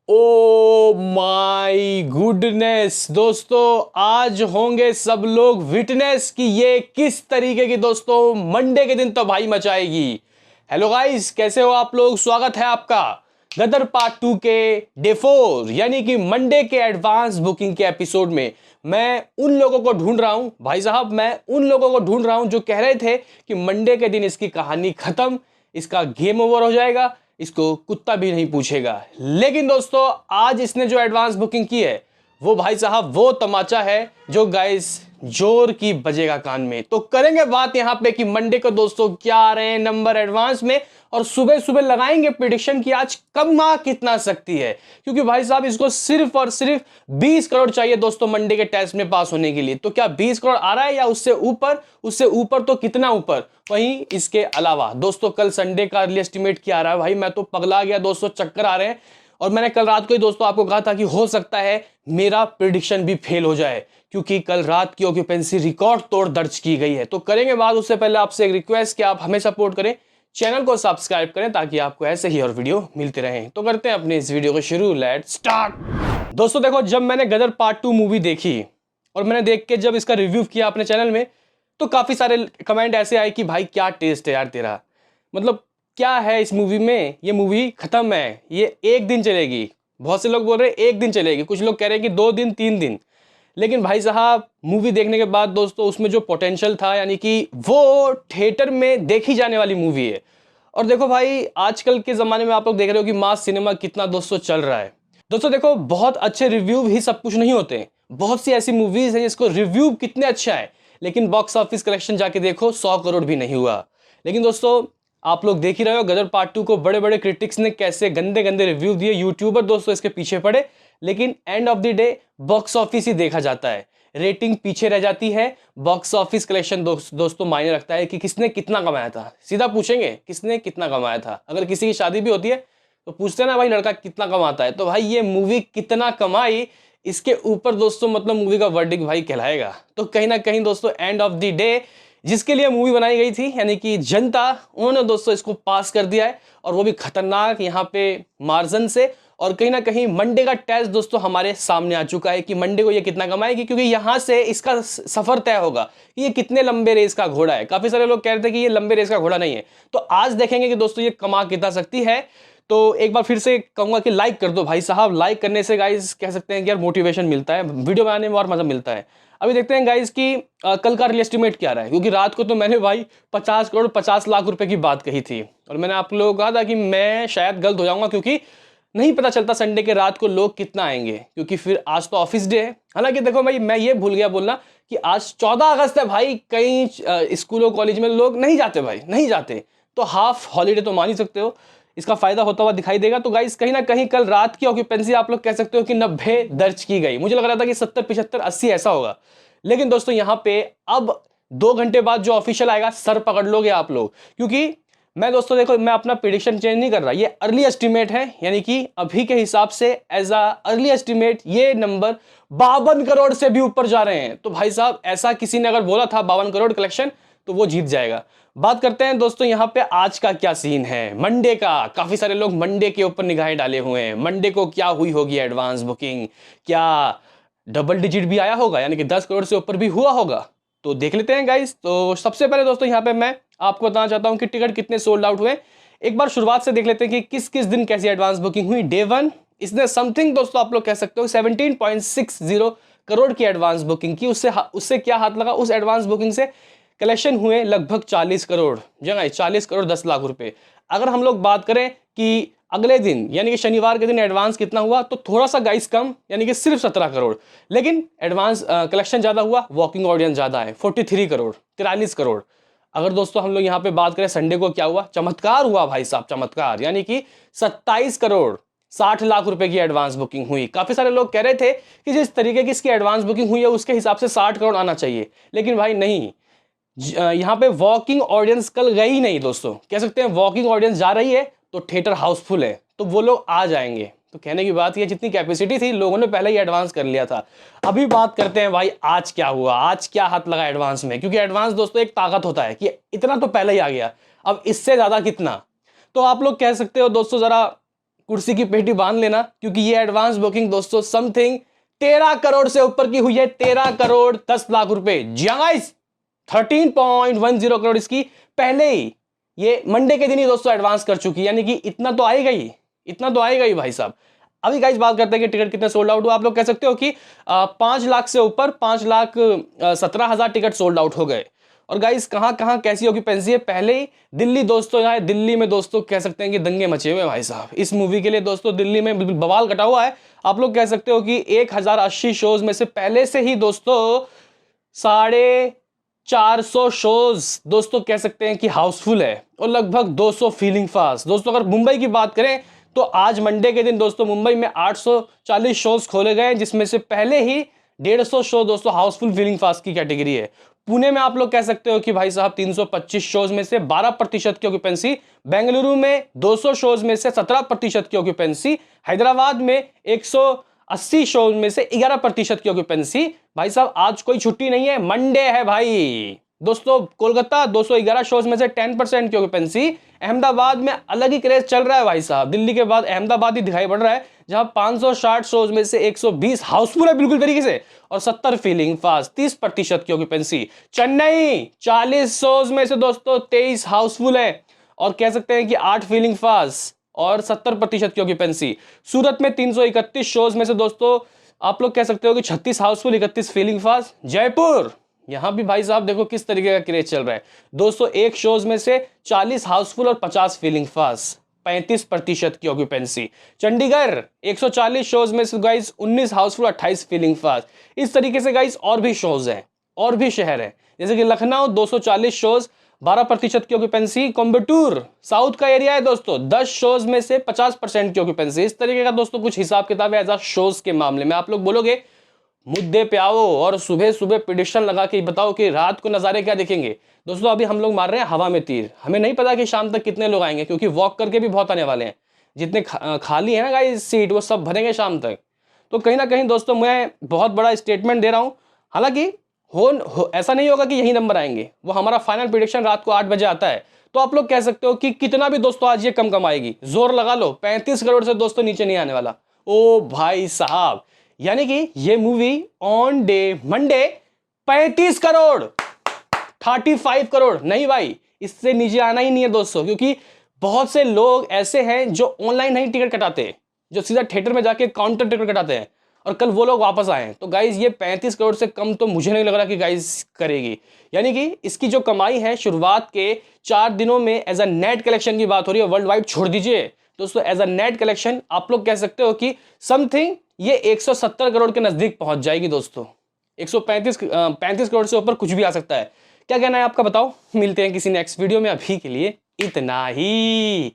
Oh my goodness दोस्तों, आज होंगे सब लोग विटनेस कि ये किस तरीके की दोस्तों मंडे के दिन तो भाई मचाएगी। हेलो गाइस, कैसे हो आप लोग? स्वागत है आपका गदर पार्ट 2 के डे 4 यानी कि मंडे के एडवांस बुकिंग के एपिसोड में। मैं उन लोगों को ढूंढ रहा हूं भाई साहब, मैं उन लोगों को ढूंढ रहा हूं जो कह रहे थे कि मंडे के दिन इसकी कहानी खत्म, इसका गेम ओवर हो जाएगा, इसको कुत्ता भी नहीं पूछेगा। लेकिन दोस्तों आज इसने जो एडवांस बुकिंग की है वो भाई साहब वो तमाचा है जो गाइस जोर की बजेगा कान में। तो करेंगे बात यहां पे कि मंडे को दोस्तों क्या आ रहे हैं नंबर एडवांस में, और सुबह सुबह लगाएंगे प्रिडिक्शन कि आज कमा कितना सकती है, क्योंकि भाई साहब इसको सिर्फ और सिर्फ 20 करोड़ चाहिए दोस्तों मंडे के टेस्ट में पास होने के लिए। तो क्या 20 करोड़ आ रहा है या उससे ऊपर? उससे ऊपर तो कितना ऊपर? वहीं इसके अलावा दोस्तों कल संडे का अर्ली एस्टिमेट क्या आ रहा है भाई, मैं तो पगला गया दोस्तों, चक्कर आ रहे हैं। और मैंने कल रात को ही दोस्तों आपको कहा था कि हो सकता है मेरा प्रिडिक्शन भी फेल हो जाए, क्योंकि कल रात की ऑक्यूपेंसी रिकॉर्ड तोड़ दर्ज की गई है। तो करेंगे बात, उससे पहले आपसे एक रिक्वेस्ट कि आप हमें सपोर्ट करें, चैनल को सब्सक्राइब करें ताकि आपको ऐसे ही और वीडियो मिलते रहें। तो करते हैं अपने इस वीडियो को शुरू, लेट्स स्टार्ट। दोस्तों देखो, जब मैंने गदर पार्ट 2 मूवी देखी और मैंने देख के जब इसका रिव्यू किया अपने चैनल में, तो काफी सारे कमेंट ऐसे आए कि भाई क्या टेस्ट है यार तेरा, मतलब क्या है इस मूवी में, ये मूवी खत्म है, ये एक दिन चलेगी। बहुत से लोग बोल रहे हैं एक दिन चलेगी, कुछ लोग कह रहे हैं कि 2 दिन 3 दिन। लेकिन भाई साहब मूवी देखने के बाद दोस्तों उसमें जो पोटेंशियल था, यानी कि वो थिएटर में देखी जाने वाली मूवी है। और देखो भाई आजकल के ज़माने में आप लोग देख रहे हो कि मास सिनेमा कितना दोस्तों चल रहा है। दोस्तों देखो, बहुत अच्छे रिव्यू ही सब कुछ नहीं होते। बहुत सी ऐसी मूवीज हैं जिसको रिव्यू कितने अच्छा है, लेकिन बॉक्स ऑफिस कलेक्शन जाके देखो 100 करोड़ भी नहीं हुआ। लेकिन दोस्तों आप लोग देख ही रहे हो गदर पार्ट 2 को बड़े बड़े क्रिटिक्स ने कैसे गंदे गंदे रिव्यू दिए, यूट्यूबर दोस्तों इसके पीछे पड़े, लेकिन end of the day box office ही देखा जाता है, रेटिंग पीछे रह जाती है। बॉक्स ऑफिस कलेक्शन दोस्तों मायने रखता है कि किसने कितना कमाया था। सीधा पूछेंगे किसने कितना कमाया था, अगर किसी की शादी भी होती है तो पूछते हैं ना भाई लड़का कितना कमाता है, तो भाई ये मूवी कितना कमाई, इसके ऊपर दोस्तों मतलब मूवी का वर्डिक्ट भाई कहलाएगा। तो कहीं ना कहीं दोस्तों एंड ऑफ द डे जिसके लिए मूवी बनाई गई थी यानी कि जनता, उन्होंने दोस्तों इसको पास कर दिया है, और वो भी खतरनाक यहाँ पे मार्जिन से। और कहीं ना कहीं मंडे का टेस्ट दोस्तों हमारे सामने आ चुका है कि मंडे को ये कितना कमाएगी, क्योंकि यहां से इसका सफर तय होगा कि ये कितने लंबे रेस का घोड़ा है। काफी सारे लोग कह रहे थे कि ये लंबे रेस का घोड़ा नहीं है, तो आज देखेंगे कि दोस्तों ये कमा कितना सकती है। तो एक बार फिर से कहूंगा कि लाइक कर दो भाई साहब, लाइक करने से गाइस कह सकते हैं कि यार मोटिवेशन मिलता है, वीडियो बनाने में और मजा मिलता है। अभी देखते हैं गाइस कि कल का रियल एस्टिमेट क्या रहा है, क्योंकि रात को तो मैंने भाई 50 करोड़ 50 लाख रुपए की बात कही थी, और मैंने आप लोगों को कहा था कि मैं शायद गलत हो जाऊंगा, क्योंकि नहीं पता चलता संडे के रात को लोग कितना आएंगे, क्योंकि फिर आज तो ऑफिस डे है। हालांकि देखो भाई मैं ये भूल गया बोलना कि आज 14 अगस्त है भाई, कई स्कूलों कॉलेज में लोग नहीं जाते भाई, नहीं जाते, तो हाफ हॉलीडे तो मान ही सकते हो, इसका फायदा होता हुआ दिखाई देगा। तो गाइस कहीं ना कहीं कल रात की ऑक्यूपेंसी आप लोग कह सकते हो कि 90 दर्ज की गई, मुझे लग रहा था कि 70 75 80 ऐसा होगा। लेकिन दोस्तों यहाँ पे अब 2 घंटे बाद जो ऑफिशियल आएगा सर पकड़ लोगे आप लोग, क्योंकि मैं दोस्तों देखो मैं अपना प्रिडिक्शन चेंज नहीं कर रहा, ये अर्ली एस्टिमेट है, यानी कि अभी के हिसाब से एज अ अर्ली एस्टिमेट ये नंबर 52 करोड़ से भी ऊपर जा रहे हैं। तो भाई साहब ऐसा किसी ने अगर बोला था 52 करोड़ कलेक्शन, तो वो जीत जाएगा। बात करते हैं दोस्तों यहाँ पे आज का क्या सीन है मंडे का। काफी सारे लोग मंडे के ऊपर निगाहें डाले हुए हैं, मंडे को क्या हुई होगी एडवांस बुकिंग, क्या डबल डिजिट भी आया होगा, यानी कि 10 करोड़ से ऊपर भी हुआ होगा। तो देख लेते हैं गाइस। तो सबसे पहले दोस्तों यहाँ पे मैं आपको बताना चाहता हूँ कि टिकट कितने सोल्ड आउट हुए। एक बार शुरुआत से देख लेते हैं कि किस किस दिन कैसी एडवांस बुकिंग हुई। डे 1 इसने समथिंग दोस्तों आप लोग कह सकते हो 17.60 करोड़ की एडवांस बुकिंग की। उससे क्या हाथ लगा, उस एडवांस बुकिंग से कलेक्शन हुए लगभग 40 करोड़, जगह 40 करोड़ 10 लाख रुपए। अगर हम लोग बात करें कि अगले दिन यानी कि शनिवार के दिन एडवांस कितना हुआ, तो थोड़ा सा गाइस कम, यानी कि सिर्फ 17 करोड़, लेकिन एडवांस कलेक्शन ज्यादा हुआ, वॉकिंग ऑडियंस ज्यादा है 43 करोड़ 43 करोड़। अगर दोस्तों हम लोग यहाँ पे बात करें संडे को क्या हुआ, चमत्कार हुआ भाई साहब, चमत्कार, यानी कि 27 करोड़ 60 लाख रुपए की एडवांस बुकिंग हुई। काफी सारे लोग कह रहे थे कि जिस तरीके की इसकी एडवांस बुकिंग हुई है उसके हिसाब से 60 करोड़ आना चाहिए, लेकिन भाई नहीं, यहाँ पे वॉकिंग ऑडियंस कल गई नहीं दोस्तों, कह सकते हैं वॉकिंग ऑडियंस जा रही है तो थिएटर हाउसफुल है, तो वो लोग आ जाएंगे। तो कहने की बात ये, जितनी कैपेसिटी थी लोगों ने पहले ही एडवांस कर लिया था। अभी बात करते हैं भाई आज क्या हुआ, आज क्या हाथ लगा एडवांस में, क्योंकि एडवांस दोस्तों एक ताकत होता है कि इतना तो पहले ही आ गया, अब इससे ज्यादा कितना। तो आप लोग कह सकते हो दोस्तों जरा कुर्सी की पेटी बांध लेना, क्योंकि ये एडवांस बुकिंग दोस्तों समथिंग 13 करोड़ से ऊपर की हुई है। 13 करोड़ 10 लाख रुपए। जी हाँ गाइस, 13.10 करोड़ इसकी पहले ही ये मंडे के दिन ही दोस्तों एडवांस कर चुकी है, यानी कि इतना तो आएगा ही, इतना तो आएगा ही भाई साहब। अभी गाइस बात करते हैं कि टिकट कितने सोल्ड आउट हुआ। आप लोग कह सकते हो कि 5 लाख से ऊपर 5,17,000 टिकट सोल्ड आउट हो गए। और गाइस कहां कहां कैसी ऑक्यूपेंसी है, पहले ही दिल्ली दोस्तों, यहाँ दिल्ली में दोस्तों कह सकते हैं कि दंगे मचे हुए हैं भाई साहब इस मूवी के लिए। दोस्तों दिल्ली में बिल्कुल बवाल कटा हुआ है। आप लोग कह सकते हो कि 1080 शोज में से पहले से ही दोस्तों 450 शोज दोस्तों कह सकते हैं कि हाउसफुल है, और लगभग 200 फीलिंग फास्ट। दोस्तों अगर मुंबई की बात करें तो आज मंडे के दिन दोस्तों मुंबई में 840 शोज खोले गए, जिसमें से पहले ही 150 शो दोस्तों हाउसफुल फीलिंग फास्ट की कैटेगरी है। पुणे में आप लोग कह सकते हो कि भाई साहब 325 शोज में से 12% की ऑक्यूपेंसी, बेंगलुरु में 200 शोज में से 17% की ऑक्यूपेंसी, हैदराबाद में 180 शोज में से 11% की ऑक्यूपेंसी। भाई साहब आज कोई छुट्टी नहीं है, मंडे है भाई। दोस्तों कोलकाता 211 शोज में से 10% की ऑक्यूपेंसी। अहमदाबाद में अलग ही क्रेज चल रहा है भाई साहब, दिल्ली के बाद अहमदाबाद ही दिखाई पड़ रहा है, जहां 560 शोज में से 120 हाउसफुल है बिल्कुल तरीके से, और 70 फीलिंग फास्ट, 30% की ऑक्यूपेंसी। चेन्नई 40 शोज में से दोस्तों 23 हाउसफुल है, और कह सकते हैं कि 8 फीलिंग फास्ट और 70% की ऑक्यूपेंसी। सूरत में 331 शोज में से दोस्तों आप लोग कह सकते हो कि 36 हाउसफुल, 31 फीलिंग फास्ट। जयपुर यहां भी भाई साहब देखो किस तरीके का क्रेज चल रहा है, 201 शोज में से 40 हाउसफुल और 50 फीलिंग फास्ट, 35% की ऑक्यूपेंसी। चंडीगढ़ 140 शोज में से गाइस 19 हाउसफुल, 28 फीलिंग फास्ट। इस तरीके से गाइस और भी शोज हैं, और भी शहर हैं, जैसे कि लखनऊ 240 शोज, 12% की ऑक्यूपेंसी। कोयम्बटूर साउथ का एरिया है दोस्तों, 10 शोज में से 50% की ऑक्यूपेंसी। इस तरीके का दोस्तों कुछ हिसाब किताब है एज शोज के मामले में। आप लोग बोलोगे मुद्दे पे आओ और सुबह सुबह प्रिडिक्शन लगा के बताओ कि रात को नज़ारे क्या दिखेंगे। दोस्तों अभी हम लोग मार रहे हैं हवा में तीर, हमें नहीं पता कि शाम तक कितने लोग आएंगे, क्योंकि वॉक करके भी बहुत आने वाले हैं। जितने खाली है ना गाइस सीट, वो सब भरेंगे शाम तक। तो कहीं ना कहीं दोस्तों मैं बहुत बड़ा स्टेटमेंट दे रहा हूँ। हालांकि ऐसा नहीं होगा कि यही नंबर आएंगे, वो हमारा फाइनल प्रिडिक्शन रात को 8 बजे आता है। तो आप लोग कह सकते हो कि कितना भी दोस्तों आज ये कम कमाएगी, जोर लगा लो 35 करोड़ से दोस्तों नीचे नहीं आने वाला। ओ भाई साहब, यानी कि ये movie on day Monday 35 crore 35 crore नहीं भाई, इससे नीचे आना ही नहीं है दोस्तों, क्योंकि बहुत से लोग ऐसे हैं जो ऑनलाइन नहीं टिकट कटाते, जो सीधा थिएटर में जाके काउंटर टिकट कटाते हैं, और कल वो लोग वापस आए। तो गाइज ये 35 करोड़ से कम तो मुझे नहीं लग रहा कि गाइज करेगी। यानी कि इसकी जो कमाई है शुरुआत के 4 दिनों में एज अ नेट कलेक्शन की बात हो रही है, वर्ल्ड वाइड छोड़ दीजिए दोस्तों, एज अ नेट कलेक्शन आप लोग कह सकते हो कि समथिंग ये 170 करोड़ के नजदीक पहुंच जाएगी दोस्तों। 35 करोड़ से ऊपर कुछ भी आ सकता है। क्या कहना है आपका बताओ। मिलते हैं किसी नेक्स्ट वीडियो में, अभी के लिए इतना ही।